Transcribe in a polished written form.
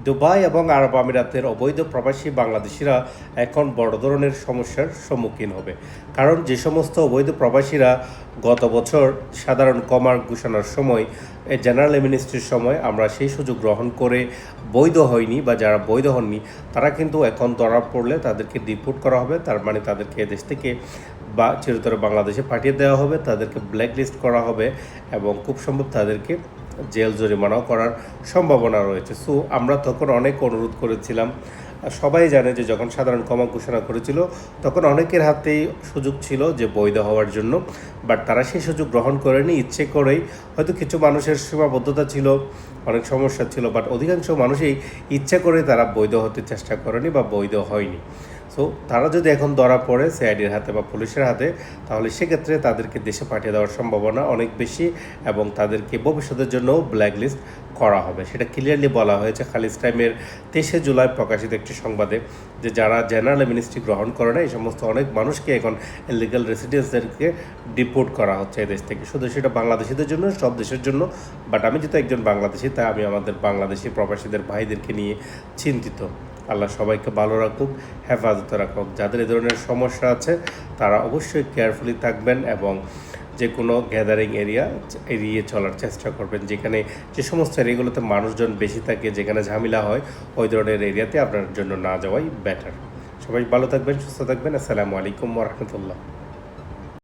Dubai এবং আরব আমিরাতের অবৈধ প্রবাসী বাংলাদেশিরা এখন বড় ধরনের সমস্যার সম্মুখীন হবে। কারণ যে সমস্ত অবৈধ প্রবাসীরা গত বছর সাধারণ কমার ঘোষণার সময় জেনারেল অ্যামনেস্টির সময় আমরা সেই সুযোগ গ্রহণ করে বৈধ হয়নি বা যারা বৈধ হননি তারা কিন্তু এখন ধরা পড়লে তাদেরকে ডিপোর্ট করা হবে। তার মানে তাদেরকে দেশ থেকে বা চিরতরে বাংলাদেশে পাঠিয়ে দেওয়া হবে, তাদেরকে ব্ল্যাকলিস্ট করা হবে এবং খুব সম্ভব তাদেরকে জেল জরিমানাও করার সম্ভাবনা রয়েছে। সো আমরা তখন অনেক অনুরোধ করেছিলাম। সবাই জানে যে যখন সাধারণ ক্ষমা ঘোষণা করেছিল তখন অনেকের হাতেই সুযোগ ছিল যে বৈধ হওয়ার জন্য, বাট তারা সেই সুযোগ গ্রহণ করেনি ইচ্ছে করেই। হয়তো কিছু মানুষের সীমাবদ্ধতা ছিল, অনেক সমস্যা ছিল, বাট অধিকাংশ মানুষই ইচ্ছা করে তারা বৈধ হতে চেষ্টা করেনি বা বৈধ হয়নি। সো তারা যদি এখন ধরা পড়ে সিআইডির হাতে বা পুলিশের হাতে, তাহলে সেক্ষেত্রে তাদেরকে দেশে পাঠিয়ে দেওয়ার সম্ভাবনা অনেক বেশি এবং তাদেরকে ভবিষ্যতের জন্য ব্ল্যাকলিস্ট করা হবে। সেটা ক্লিয়ারলি বলা হয়েছে খালিজ টাইমের 23 জুলাই প্রকাশিত একটি সংবাদে, যে যারা জেনারেল অ্যামনেস্টি গ্রহণ করে না এই সমস্ত অনেক মানুষকে এখন ইলিগাল রেসিডেন্সদেরকে ডিপোর্ট করা হচ্ছে এই দেশ থেকে। শুধু সেটা বাংলাদেশিদের জন্য, সব দেশের জন্য। বাট আমি যেহেতু একজন বাংলাদেশি, তাই আমি আমাদের বাংলাদেশি প্রবাসীদের ভাইদেরকে নিয়ে চিন্তিত। আল্লাহ সবাইকে ভালো রাখুক, হেফাজতে রাখুক। যাদের এই ধরনের সমস্যা আছে তারা অবশ্যই কেয়ারফুলি থাকবেন এবং যে কোনো গ্যাদারিং এরিয়া এড়িয়ে চলার চেষ্টা করবেন। যেখানে যে সমস্ত এরিয়াগুলোতে মানুষজন বেশি থাকে, যেখানে ঝামেলা হয়, ওই ধরনের এরিয়াতে আপনার জন্য না যাওয়াই বেটার। সবাই ভালো থাকবেন, সুস্থ থাকবেন। আসসালামু আলাইকুম ওয়া রাহমাতুল্লাহ।